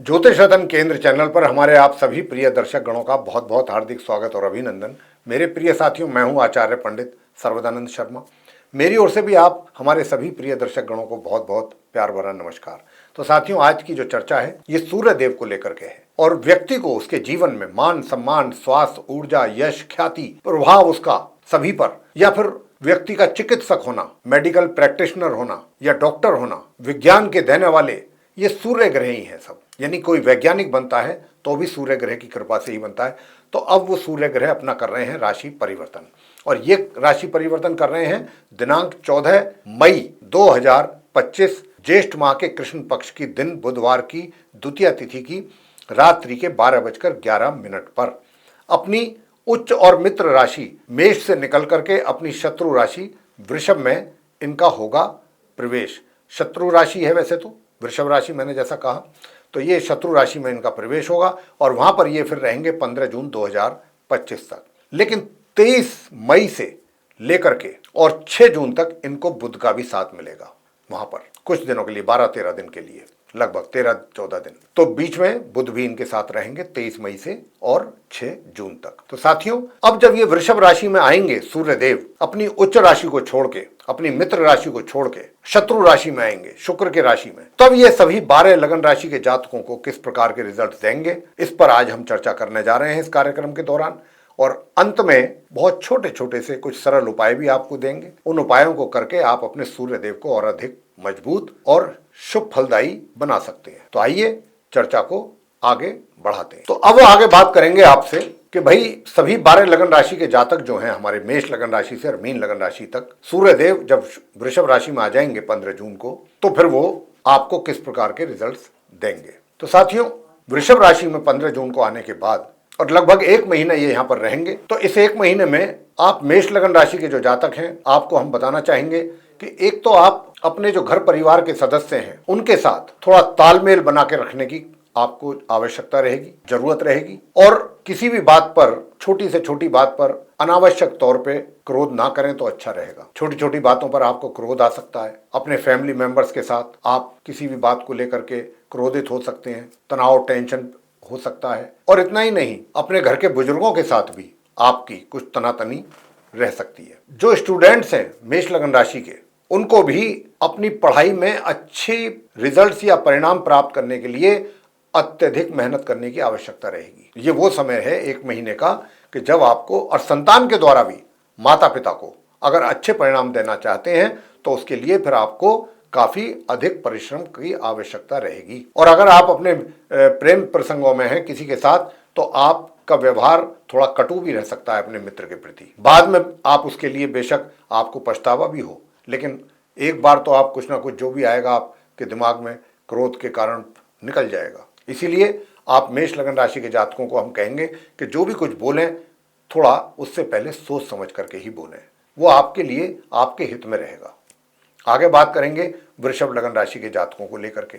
ज्योतिष रतन केंद्र चैनल पर हमारे आप सभी प्रिय दर्शक गणों का बहुत बहुत हार्दिक स्वागत और अभिनंदन। मेरे प्रिय साथियों, मैं हूं आचार्य पंडित सर्वदानंद शर्मा। मेरी ओर से भी आप हमारे सभी प्रिय दर्शक गणों को बहुत बहुत प्यार भरा नमस्कार। तो साथियों, आज की जो चर्चा है ये सूर्य देव को लेकर के है और व्यक्ति को उसके जीवन में मान सम्मान, स्वास्थ्य, ऊर्जा, यश, ख्याति, प्रभाव उसका सभी पर, या फिर व्यक्ति का चिकित्सक होना, मेडिकल प्रैक्टिशनर होना या डॉक्टर होना, विज्ञान के देने वाले ये सूर्य ग्रह ही हैं सब। यानी कोई वैज्ञानिक बनता है तो भी सूर्य ग्रह की कृपा से ही बनता है। तो अब वो सूर्य ग्रह अपना कर रहे हैं राशि परिवर्तन, और ये राशि परिवर्तन कर रहे हैं दिनांक 14 मई 2025 ज्येष्ठ माह के कृष्ण पक्ष की दिन बुधवार की द्वितीय तिथि की रात्रि के 12:11 पर अपनी उच्च और मित्र राशि मेष से निकल करके अपनी शत्रु राशि वृषभ में इनका होगा प्रवेश। शत्रु राशि है वैसे तो वृषभ राशि, मैंने जैसा कहा, तो ये शत्रु राशि में इनका प्रवेश होगा और वहां पर ये फिर रहेंगे 15 जून 2025 तक। लेकिन 23 मई से लेकर के और 6 जून तक इनको बुध का भी साथ मिलेगा वहां पर कुछ दिनों के लिए, 12-13 दिन के लिए, लगभग 13-14 दिन। तो बीच में बुध भी इनके साथ रहेंगे 23 मई से और 6 जून तक। तो साथियों, अब जब ये वृषभ राशि में आएंगे सूर्य देव, अपनी उच्च राशि को छोड़ के, अपनी मित्र राशि को छोड़ के शत्रु राशि में आएंगे, शुक्र के राशि में, तब ये सभी 12 लगन राशि के जातकों को किस प्रकार के रिजल्ट देंगे, इस पर आज हम चर्चा करने जा रहे हैं इस कार्यक्रम के दौरान। और अंत में बहुत छोटे छोटे से कुछ सरल उपाय भी आपको देंगे। उन उपायों को करके आप अपने सूर्य देव को और अधिक मजबूत और शुभ फलदायी बना सकते हैं। तो आइए चर्चा को आगे बढ़ाते हैं। तो अब आगे बात करेंगे आपसे कि भाई सभी 12 लगन राशि के जातक जो हैं हमारे मेष लगन राशि से और मीन लगन राशि तक, सूर्य देव जब वृषभ राशि में आ जाएंगे 15 जून को, तो फिर वो आपको किस प्रकार के रिजल्ट्स देंगे। तो साथियों, वृषभ राशि में 15 जून को आने के बाद और लगभग 1 महीना ये यहां पर रहेंगे। तो इस 1 महीने में आप मेष लगन राशि के जो जातक हैं, आपको हम बताना चाहेंगे कि एक तो आप अपने जो घर परिवार के सदस्य हैं उनके साथ थोड़ा तालमेल बना के रखने की आपको आवश्यकता रहेगी, जरूरत रहेगी। और किसी भी बात पर, छोटी से छोटी बात पर अनावश्यक तौर पे क्रोध ना करें तो अच्छा रहेगा। छोटी छोटी बातों पर आपको क्रोध आ सकता है। अपने फैमिली मेंबर्स के साथ आप किसी भी बात को लेकर के क्रोधित हो सकते हैं, तनाव, टेंशन हो सकता है। और इतना ही नहीं, अपने घर के बुजुर्गों के साथ भी आपकी कुछ तनातनी रह सकती है। जो स्टूडेंट्स हैं मेष लगन राशि के, उनको भी अपनी पढ़ाई में अच्छे रिजल्ट्स या परिणाम प्राप्त करने के लिए अत्यधिक मेहनत करने की आवश्यकता रहेगी। ये वो समय है 1 महीने का कि जब आपको और संतान के द्वारा भी माता पिता को अगर अच्छे परिणाम देना चाहते हैं तो उसके लिए फिर आपको काफी अधिक परिश्रम की आवश्यकता रहेगी। और अगर आप अपने प्रेम प्रसंगों में हैं किसी के साथ, तो आपका व्यवहार थोड़ा कटु भी रह सकता है अपने मित्र के प्रति। बाद में आप उसके लिए बेशक आपको पछतावा भी हो, लेकिन एक बार तो आप कुछ ना कुछ जो भी आएगा आपके दिमाग में क्रोध के कारण निकल जाएगा। इसीलिए आप मेष लगन राशि के जातकों को हम कहेंगे कि जो भी कुछ बोलें थोड़ा उससे पहले सोच समझ करके ही बोलें, वो आपके लिए, आपके हित में रहेगा। आगे बात करेंगे वृषभ लगन राशि के जातकों को लेकर के।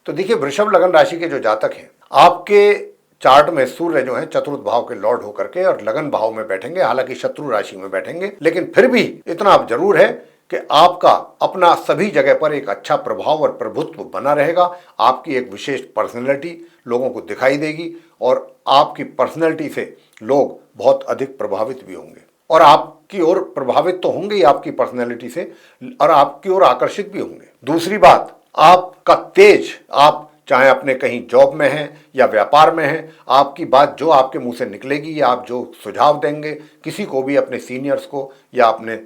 तो देखिए, वृषभ लगन राशि के जो जातक हैं, आपके चार्ट में सूर्य जो है चतुर्थ भाव के लॉर्ड होकर के और लगन भाव में बैठेंगे, हालांकि शत्रु राशि में बैठेंगे, लेकिन फिर भी इतना जरूर है कि आपका अपना सभी जगह पर एक अच्छा प्रभाव और प्रभुत्व बना रहेगा। आपकी एक विशेष पर्सनैलिटी लोगों को दिखाई देगी और आपकी पर्सनैलिटी से लोग बहुत अधिक प्रभावित भी होंगे और आपकी ओर प्रभावित तो होंगे ही आपकी पर्सनैलिटी से, और आपकी ओर आकर्षित भी होंगे। दूसरी बात, आपका तेज, आप चाहे अपने कहीं जॉब में हैं या व्यापार में हैं, आपकी बात जो आपके मुंह से निकलेगी या आप जो सुझाव देंगे किसी को भी, अपने सीनियर्स को या अपने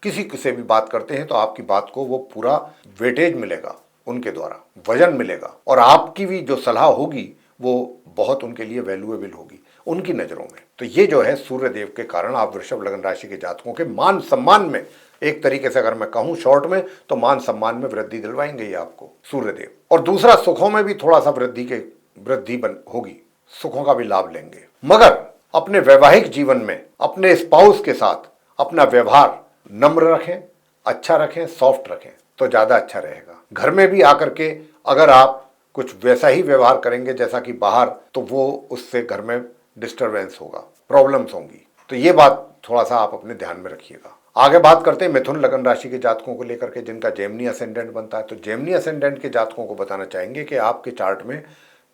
किसी से भी बात करते हैं, तो आपकी बात को वो पूरा वेटेज मिलेगा, उनके द्वारा वजन मिलेगा और आपकी भी जो सलाह होगी वो बहुत उनके लिए वैल्यूएबल होगी उनकी नज़रों में। तो ये जो है सूर्य देव के कारण आप वृषभ लगन राशि के जातकों के मान सम्मान में, एक तरीके से अगर मैं कहूं शॉर्ट में, तो मान सम्मान में वृद्धि दिलवाएंगे ही आपको सूर्य देव। और दूसरा, सुखों में भी थोड़ा सा वृद्धि होगी, सुखों का भी लाभ लेंगे। मगर अपने वैवाहिक जीवन में अपने स्पाउस के साथ अपना व्यवहार नम्र रखें, अच्छा रखें, सॉफ्ट रखें तो ज्यादा अच्छा रहेगा। घर में भी आकर के अगर आप कुछ वैसा ही व्यवहार करेंगे जैसा कि बाहर, तो वो उससे घर में डिस्टरबेंस होगा, प्रॉब्लम्स होंगी। तो ये बात थोड़ा सा आप अपने ध्यान में रखिएगा। आगे बात करते हैं मिथुन लगन राशि के जातकों को लेकर के जिनका जेमिनी असेंडेंट बनता है। तो जेमिनी असेंडेंट के जातकों को बताना चाहेंगे कि आपके चार्ट में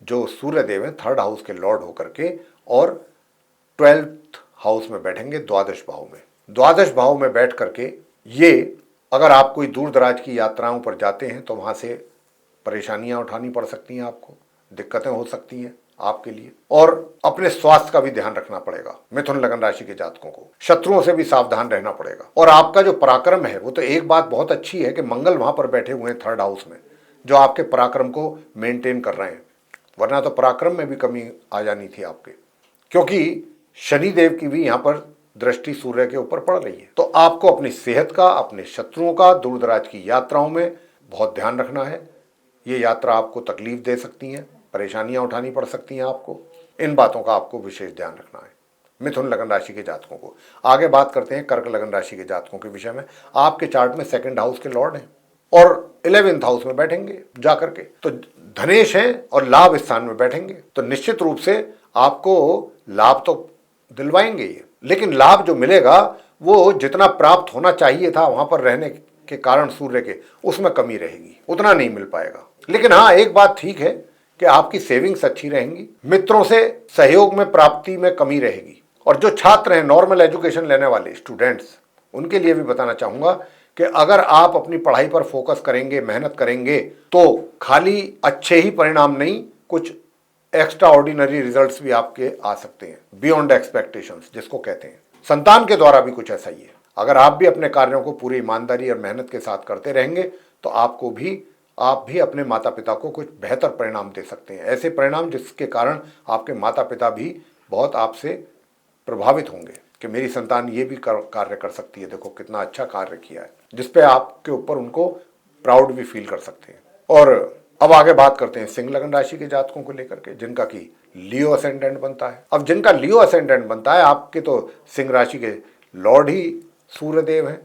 जो सूर्य देव हैं थर्ड हाउस के लॉर्ड होकर के और 12th हाउस में बैठेंगे द्वादश भाव में। द्वादश भाव में बैठ करके ये अगर आप कोई दूर दराज की यात्राओं पर जाते हैं तो वहां से परेशानियां उठानी पड़ सकती हैं, आपको दिक्कतें हो सकती हैं आपके लिए, और अपने स्वास्थ्य का भी ध्यान रखना पड़ेगा। मिथुन लगन राशि के जातकों को शत्रुओं से भी सावधान रहना पड़ेगा। और आपका जो पराक्रम है वो तो एक बात बहुत अच्छी है कि मंगल वहां पर बैठे हुए हैं थर्ड हाउस में, जो आपके पराक्रम को मेंटेन कर रहे हैं, वरना तो पराक्रम में भी कमी आ जानी थी आपके, क्योंकि शनिदेव की भी यहां पर दृष्टि सूर्य के ऊपर पड़ रही है। तो आपको अपनी सेहत का, अपने शत्रुओं का, दूर दराज की यात्राओं में बहुत ध्यान रखना है। ये यात्रा आपको तकलीफ दे सकती हैं, परेशानियां उठानी पड़ सकती हैं आपको, इन बातों का आपको विशेष ध्यान रखना है मिथुन लगन राशि के जातकों को। आगे बात करते हैं कर्क लगन राशि के जातकों के विषय में। आपके चार्ट में सेकंड हाउस के लॉर्ड हैं और 11th हाउस में बैठेंगे जाकर के, तो धनेश हैं और लाभ स्थान में बैठेंगे, तो निश्चित रूप से आपको लाभ तो दिलवाएंगे ये, लेकिन लाभ जो मिलेगा वो जितना प्राप्त होना चाहिए था वहां पर रहने के कारण सूर्य के, उसमें कमी रहेगी, उतना नहीं मिल पाएगा। लेकिन हाँ, एक बात ठीक है कि आपकी सेविंग्स अच्छी रहेंगी, मित्रों से सहयोग में प्राप्ति में कमी रहेगी। और जो छात्र हैं, नॉर्मल एजुकेशन लेने वाले स्टूडेंट्स, उनके लिए भी बताना चाहूंगा कि अगर आप अपनी पढ़ाई पर फोकस करेंगे, मेहनत करेंगे, तो खाली अच्छे ही परिणाम नहीं, कुछ एक्स्ट्रा ऑर्डिनरी रिजल्ट्स भी आपके आ सकते हैं, बियॉन्ड एक्सपेक्टेशंस जिसको कहते हैं। संतान के द्वारा भी कुछ ऐसा ही है। अगर आप भी अपने कार्यों को पूरी ईमानदारी और मेहनत के साथ करते रहेंगे तो आप भी अपने माता पिता को कुछ बेहतर परिणाम दे सकते हैं, ऐसे परिणाम जिसके कारण आपके माता पिता भी बहुत आपसे प्रभावित होंगे कि मेरी संतान ये भी कार्य कर सकती है, देखो कितना अच्छा कार्य किया है, जिसपे आपके ऊपर उनको प्राउड भी फील कर सकते हैं। और अब आगे बात करते हैं सिंह लगन राशि के जातकों को लेकर के, जिनका कि लियो असेंडेंट बनता है। अब जिनका लियो असेंडेंट बनता है, आपके तो सिंह राशि के लॉर्ड ही सूर्यदेव हैं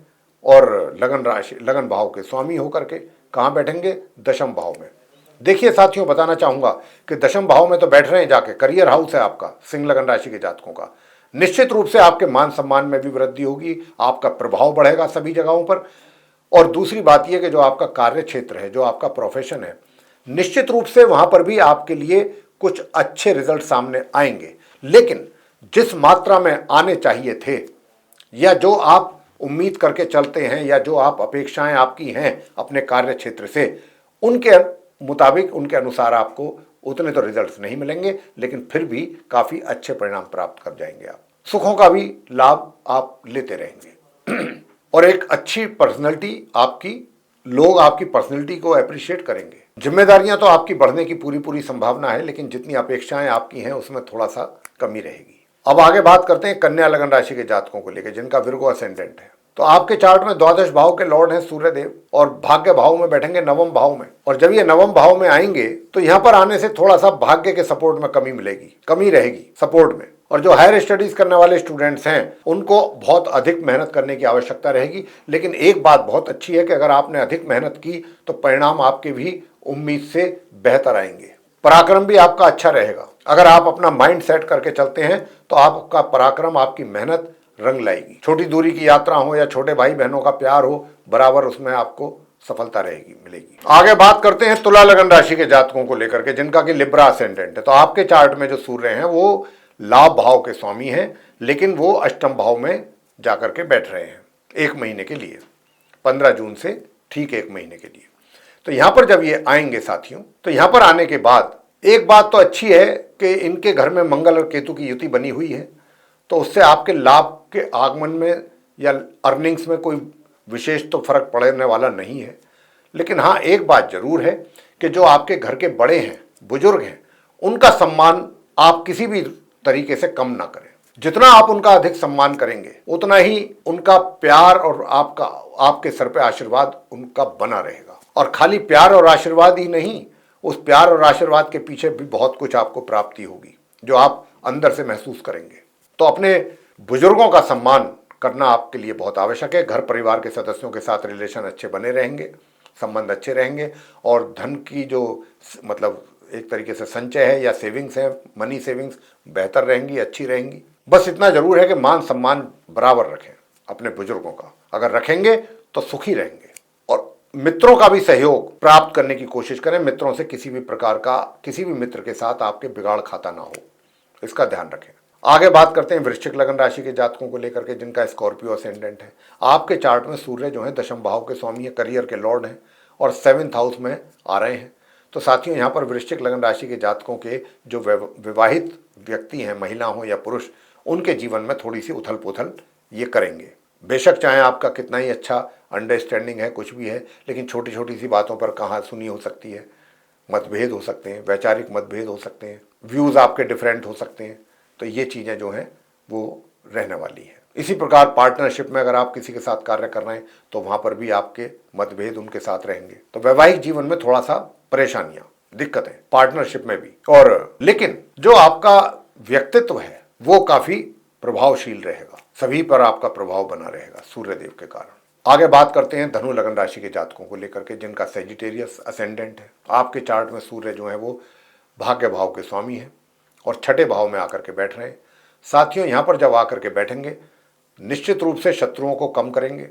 और लगन भाव के स्वामी होकर के कहाँ बैठेंगे? दशम भाव में। देखिए साथियों, बताना चाहूंगा कि दशम भाव में तो बैठ रहे हैं जाके, करियर हाउस है आपका सिंह लगन राशि के जातकों का। निश्चित रूप से आपके मान सम्मान में भी वृद्धि होगी, आपका प्रभाव बढ़ेगा सभी जगहों पर। और दूसरी बात यह कि जो आपका कार्य क्षेत्र है, जो आपका प्रोफेशन है, निश्चित रूप से वहां पर भी आपके लिए कुछ अच्छे रिजल्ट सामने आएंगे। लेकिन जिस मात्रा में आने चाहिए थे, या जो आप उम्मीद करके चलते हैं, या जो आप अपेक्षाएं आपकी हैं अपने कार्य क्षेत्र से, उनके मुताबिक, उनके अनुसार आपको उतने तो रिजल्ट्स नहीं मिलेंगे, लेकिन फिर भी काफी अच्छे परिणाम प्राप्त कर जाएंगे आप। सुखों का भी लाभ आप लेते रहेंगे और एक अच्छी पर्सनैलिटी आपकी, लोग आपकी पर्सनैलिटी को अप्रिशिएट करेंगे। जिम्मेदारियां तो आपकी बढ़ने की पूरी संभावना है, लेकिन जितनी अपेक्षाएं आपकी हैं उसमें थोड़ा सा कमी रहेगी। अब आगे बात करते हैं कन्या लगन राशि के जातकों को लेकर, जिनका विर्गो असेंडेंट है। तो आपके चार्ट में द्वादश भाव के लॉर्ड हैं सूर्यदेव और भाग्य भाव में बैठेंगे नवम भाव में। और जब ये नवम भाव में आएंगे तो यहां पर आने से थोड़ा सा भाग्य के सपोर्ट में कमी रहेगी सपोर्ट में। और जो हायर स्टडीज करने वाले स्टूडेंट्स हैं, उनको बहुत अधिक मेहनत करने की आवश्यकता रहेगी। लेकिन एक बात बहुत अच्छी है कि अगर आपने अधिक मेहनत की तो परिणाम आपके भी उम्मीद से बेहतर आएंगे। पराक्रम भी आपका अच्छा रहेगा। अगर आप अपना माइंड सेट करके चलते हैं तो आपका पराक्रम, आपकी मेहनत रंग लाएगी। छोटी दूरी की यात्रा हो या छोटे भाई बहनों का प्यार हो, बराबर उसमें आपको सफलता मिलेगी। आगे बात करते हैं तुला लगन राशि के जातकों को लेकर के, जिनका कि लिब्रा असेंडेंट है। तो आपके चार्ट में जो सूर्य हैं वो लाभ भाव के स्वामी हैं, लेकिन वो अष्टम भाव में जाकर के बैठ रहे हैं 1 महीने के लिए, 15 जून से ठीक 1 महीने के लिए। तो यहां पर जब ये आएंगे साथियों, तो यहां पर आने के बाद एक बात तो अच्छी है कि इनके घर में मंगल और केतु की युति बनी हुई है, तो उससे आपके लाभ के आगमन में या अर्निंग्स में कोई विशेष तो फर्क पड़ने वाला नहीं है। लेकिन हाँ, एक बात जरूर है कि जो आपके घर के बड़े हैं, बुजुर्ग हैं, उनका सम्मान आप किसी भी तरीके से कम ना करें। जितना आप उनका अधिक सम्मान करेंगे, उतना ही उनका प्यार और आपके सर पे आशीर्वाद उनका बना रहेगा। और खाली प्यार और आशीर्वाद ही नहीं, उस प्यार और आशीर्वाद के पीछे भी बहुत कुछ आपको प्राप्ति होगी, जो आप अंदर से महसूस करेंगे। तो अपने बुजुर्गों का सम्मान करना आपके लिए बहुत आवश्यक है। घर परिवार के सदस्यों के साथ रिलेशन अच्छे बने रहेंगे, संबंध अच्छे रहेंगे, और धन की जो मतलब एक तरीके से संचय है या सेविंग्स है, मनी सेविंग्स बेहतर रहेंगी, अच्छी रहेंगी। बस इतना जरूर है कि मान सम्मान बराबर रखें अपने बुजुर्गों का। अगर रखेंगे तो सुखी रहेंगे और मित्रों का भी सहयोग प्राप्त करने की कोशिश करें। मित्रों से किसी भी प्रकार का, किसी भी मित्र के साथ आपके बिगाड़ खाता ना हो, इसका ध्यान रखें। आगे बात करते हैं वृश्चिक लगन राशि के जातकों को लेकर के जिनका स्कॉर्पियो असेंडेंट है। आपके चार्ट में सूर्य जो है दशम भाव के स्वामी है, करियर के लॉर्ड हैं और 7th हाउस में आ रहे हैं। तो साथियों, यहाँ पर वृश्चिक लगन राशि के जातकों के जो विवाहित व्यक्ति हैं, महिला हो या पुरुष, उनके जीवन में थोड़ी सी उथल पुथल ये करेंगे। बेशक चाहे आपका कितना ही अच्छा अंडरस्टैंडिंग है, कुछ भी है, लेकिन छोटी छोटी सी बातों पर कहाँ सुनी हो सकती है, मतभेद हो सकते हैं, वैचारिक मतभेद हो सकते हैं, व्यूज़ आपके डिफरेंट हो सकते हैं। तो ये चीज़ें जो हैं वो रहने वाली हैं। इसी प्रकार पार्टनरशिप में अगर आप किसी के साथ कार्य कर रहे हैं तो वहाँ पर भी आपके मतभेद उनके साथ रहेंगे। तो वैवाहिक जीवन में थोड़ा सा परेशानियां, दिक्कतें पार्टनरशिप में भी, और लेकिन जो आपका व्यक्तित्व है वो काफ़ी प्रभावशील रहेगा, सभी पर आपका प्रभाव बना रहेगा सूर्यदेव के कारण। आगे बात करते हैं धनु लगन राशि के जातकों को लेकर के जिनका सेजिटेरियस असेंडेंट है। आपके चार्ट में सूर्य जो है वो भाग्य भाव के स्वामी है और 6ठे भाव में आकर के बैठ रहे हैं। साथियों, यहाँ पर जब आकर के बैठेंगे निश्चित रूप से शत्रुओं को कम करेंगे।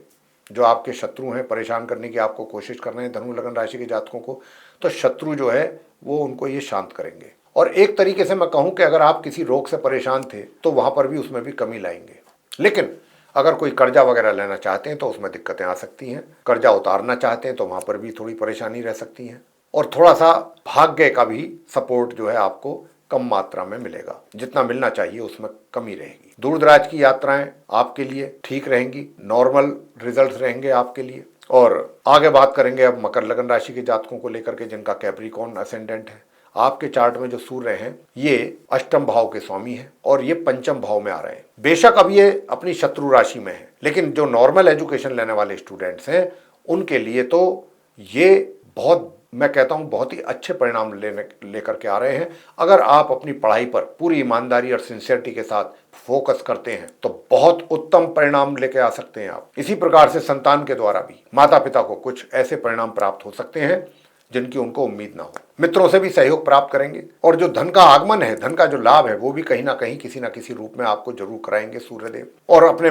जो आपके शत्रु हैं, परेशान करने की आपको कोशिश कर रहे हैं धनु लगन राशि के जातकों को, तो शत्रु जो है वो उनको ये शांत करेंगे। और एक तरीके से मैं कहूँ कि अगर आप किसी रोग से परेशान थे तो वहाँ पर भी उसमें भी कमी लाएंगे। लेकिन अगर कोई कर्जा वगैरह लेना चाहते हैं तो उसमें दिक्कतें आ सकती हैं। कर्जा उतारना चाहते हैं तो वहाँ पर भी थोड़ी परेशानी रह सकती है। और थोड़ा सा भाग्य का भी सपोर्ट जो है आपको कम मात्रा में मिलेगा, जितना मिलना चाहिए उसमें कमी रहेगी। दूर दराज की यात्राएं आपके लिए ठीक रहेंगी, नॉर्मल रिजल्ट्स रहेंगे आपके लिए। और आगे बात करेंगे अब मकर लगन राशि के जातकों को लेकर के जिनका कैप्रिकॉर्न असेंडेंट है। आपके चार्ट में जो सूर्य हैं ये अष्टम भाव के स्वामी हैं और ये पंचम भाव में आ रहे हैं। बेशक अब ये अपनी शत्रु राशि में है, लेकिन जो नॉर्मल एजुकेशन लेने वाले स्टूडेंट्स हैं उनके लिए तो ये बहुत, मैं कहता हूं, बहुत ही अच्छे परिणाम लेकर के आ रहे हैं। अगर आप अपनी पढ़ाई पर पूरी ईमानदारी और सिंसियरिटी के साथ फोकस करते हैं तो बहुत उत्तम परिणाम लेके आ सकते हैं आप। इसी प्रकार से संतान के द्वारा भी माता पिता को कुछ ऐसे परिणाम प्राप्त हो सकते हैं जिनकी उनको उम्मीद ना हो। मित्रों से भी सहयोग प्राप्त करेंगे और जो धन का आगमन है, धन का जो लाभ है, वो भी कहीं ना कहीं किसी ना किसी रूप में आपको जरूर कराएंगे सूर्यदेव। और अपने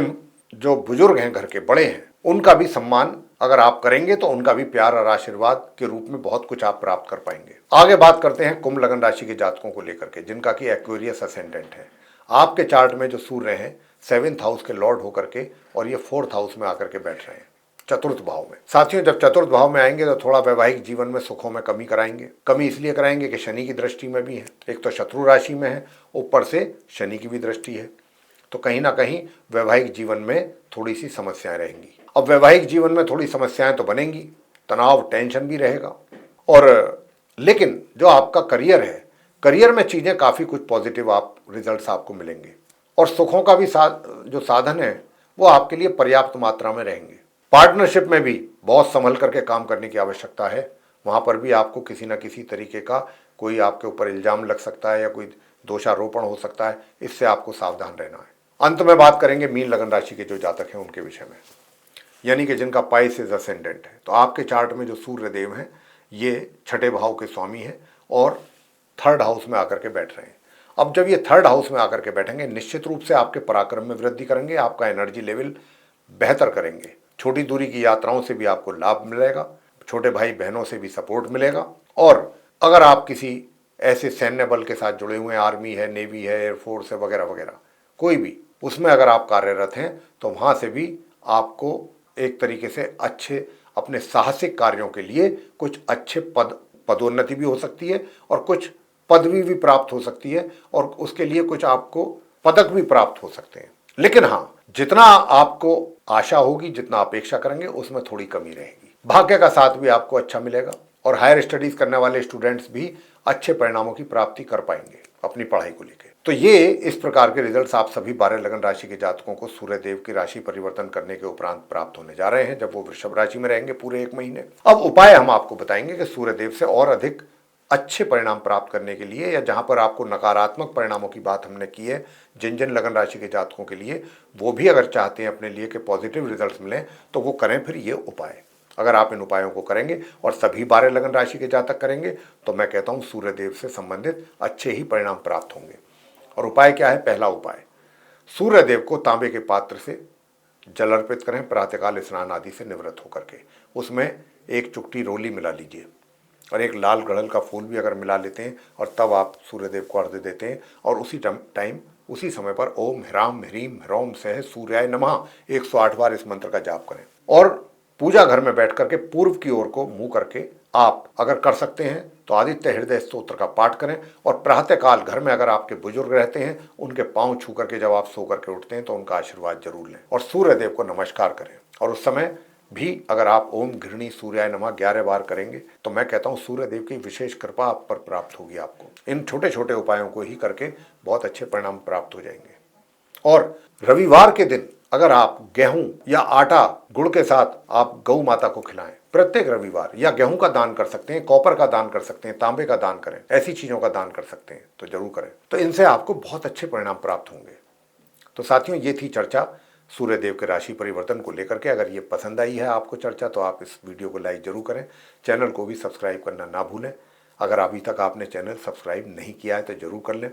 जो बुजुर्ग हैं, घर के बड़े हैं, उनका भी सम्मान अगर आप करेंगे तो उनका भी प्यार और आशीर्वाद के रूप में बहुत कुछ आप प्राप्त कर पाएंगे। आगे बात करते हैं कुंभ लगन राशि के जातकों को लेकर के जिनका कि एक्वेरियस असेंडेंट है। आपके चार्ट में जो सूर्य हैं 7th हाउस के लॉर्ड होकर के और ये 4th हाउस में आकर के बैठ रहे हैं, चतुर्थ भाव में। साथियों, जब चतुर्थ भाव में आएंगे तो थोड़ा वैवाहिक जीवन में सुखों में कमी कराएंगे। कमी इसलिए कराएंगे कि शनि की दृष्टि में भी है, एक तो शत्रु राशि में है, ऊपर से शनि की भी दृष्टि है, तो कहीं ना कहीं वैवाहिक जीवन में थोड़ी सी समस्याएं रहेंगी। अब वैवाहिक जीवन में थोड़ी समस्याएं तो बनेंगी, तनाव, टेंशन भी रहेगा। और लेकिन जो आपका करियर है, करियर में चीज़ें काफ़ी कुछ पॉजिटिव आप रिजल्ट्स आपको मिलेंगे और सुखों का भी जो साधन है वो आपके लिए पर्याप्त मात्रा में रहेंगे। पार्टनरशिप में भी बहुत संभल करके काम करने की आवश्यकता है। वहाँ पर भी आपको किसी न किसी तरीके का कोई आपके ऊपर इल्ज़ाम लग सकता है या कोई दोषारोपण हो सकता है, इससे आपको सावधान रहना है। अंत में बात करेंगे मीन लगन राशि के जो जातक हैं उनके विषय में, यानी कि जिनका पाइसेस असेंडेंट है। तो आपके चार्ट में जो सूर्य देव हैं ये 6ठे भाव के स्वामी हैं और 3rd हाउस में आकर के बैठ रहे हैं। अब जब ये 3rd हाउस में आकर के बैठेंगे निश्चित रूप से आपके पराक्रम में वृद्धि करेंगे, आपका एनर्जी लेवल बेहतर करेंगे। छोटी दूरी की यात्राओं से भी आपको लाभ मिलेगा, छोटे भाई बहनों से भी सपोर्ट मिलेगा। और अगर आप किसी ऐसे सैन्य बल के साथ जुड़े हुए हैं, आर्मी है, नेवी है, एयरफोर्स है, वगैरह वगैरह, कोई भी उसमें अगर आप कार्यरत हैं तो वहाँ से भी आपको एक तरीके से अच्छे अपने साहसिक कार्यों के लिए कुछ अच्छे पदोन्नति भी हो सकती है और कुछ पदवी भी प्राप्त हो सकती है और उसके लिए कुछ आपको पदक भी प्राप्त हो सकते हैं। लेकिन हाँ, जितना आपको आशा होगी, जितना अपेक्षा करेंगे, उसमें थोड़ी कमी रहेगी। भाग्य का साथ भी आपको अच्छा मिलेगा और हायर स्टडीज करने वाले स्टूडेंट्स भी अच्छे परिणामों की प्राप्ति कर पाएंगे अपनी पढ़ाई को लेकर। तो ये इस प्रकार के रिजल्ट्स आप सभी 12 लगन राशि के जातकों को सूर्यदेव की राशि परिवर्तन करने के उपरांत प्राप्त होने जा रहे हैं जब वो वृषभ राशि में रहेंगे पूरे 1 महीने। अब उपाय हम आपको बताएंगे कि सूर्यदेव से और अधिक अच्छे परिणाम प्राप्त करने के लिए, या जहां पर आपको नकारात्मक परिणामों की बात हमने की है जिन जिन लगन राशि के जातकों के लिए, वो भी अगर चाहते हैं अपने लिए कि पॉजिटिव रिजल्ट्स मिलें तो वो करें फिर ये उपाय। अगर आप इन उपायों को करेंगे और सभी 12 लगन राशि के जातक करेंगे तो मैं कहता हूँ सूर्यदेव से संबंधित अच्छे ही परिणाम प्राप्त होंगे। और उपाय क्या है? पहला उपाय, सूर्यदेव को तांबे के पात्र से जल अर्पित करें, प्रातःकाल स्नान आदि से निवृत्त होकर के। उसमें एक चुटकी रोली मिला लीजिए और एक लाल गड़ल का फूल भी अगर मिला लेते हैं और तब आप सूर्यदेव को अर्घ्य देते हैं और उसी टाइम उसी समय पर ओम ह्राम ह्रीम ह्रौम सह सूर्याय नमः 108 बार इस मंत्र का जाप करें। और पूजा घर में बैठ करके पूर्व की ओर को मुंह करके आप अगर कर सकते हैं तो आदित्य हृदय स्तोत्र का पाठ करें और प्रातःकाल घर में अगर आपके बुजुर्ग रहते हैं उनके पांव छू करके जब आप सो करके उठते हैं तो उनका आशीर्वाद जरूर लें और सूर्यदेव को नमस्कार करें। और उस समय भी अगर आप ओम घृणी सूर्याय नमः 11 बार करेंगे तो मैं कहता हूं सूर्यदेव की विशेष कृपा आप पर प्राप्त होगी। आपको इन छोटे छोटे उपायों को ही करके बहुत अच्छे परिणाम प्राप्त हो जाएंगे। और रविवार के दिन अगर आप गेहूं या आटा गुड़ के साथ आप गौ माता को खिलाएं प्रत्येक रविवार, या गेहूं का दान कर सकते हैं, कॉपर का दान कर सकते हैं, तांबे का दान करें, ऐसी चीजों का दान कर सकते हैं तो जरूर करें। तो इनसे आपको बहुत अच्छे परिणाम प्राप्त होंगे। तो साथियों, ये थी चर्चा सूर्यदेव के राशि परिवर्तन को लेकर के। अगर ये पसंद आई है आपको चर्चा तो आप इस वीडियो को लाइक जरूर करें, चैनल को भी सब्सक्राइब करना ना भूलें। अगर अभी तक आपने चैनल सब्सक्राइब नहीं किया है तो जरूर कर लें।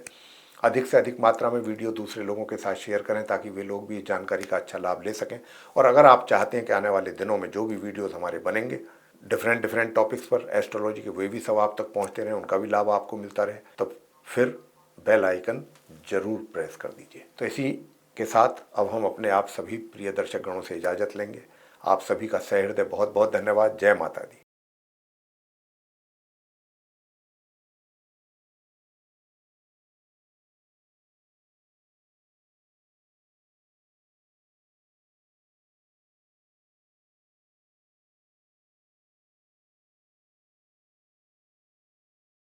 अधिक से अधिक मात्रा में वीडियो दूसरे लोगों के साथ शेयर करें ताकि वे लोग भी इस जानकारी का अच्छा लाभ ले सकें। और अगर आप चाहते हैं कि आने वाले दिनों में जो भी वीडियोस हमारे बनेंगे डिफरेंट टॉपिक्स पर एस्ट्रोलॉजी के, वे भी सब आप तक पहुंचते रहें, उनका भी लाभ आपको मिलता रहे, तो फिर बेल आइकन जरूर प्रेस कर दीजिए। तो इसी के साथ अब हम अपने आप सभी प्रिय दर्शक गणों से इजाज़त लेंगे। आप सभी का सहृदय बहुत बहुत धन्यवाद। जय माता दी।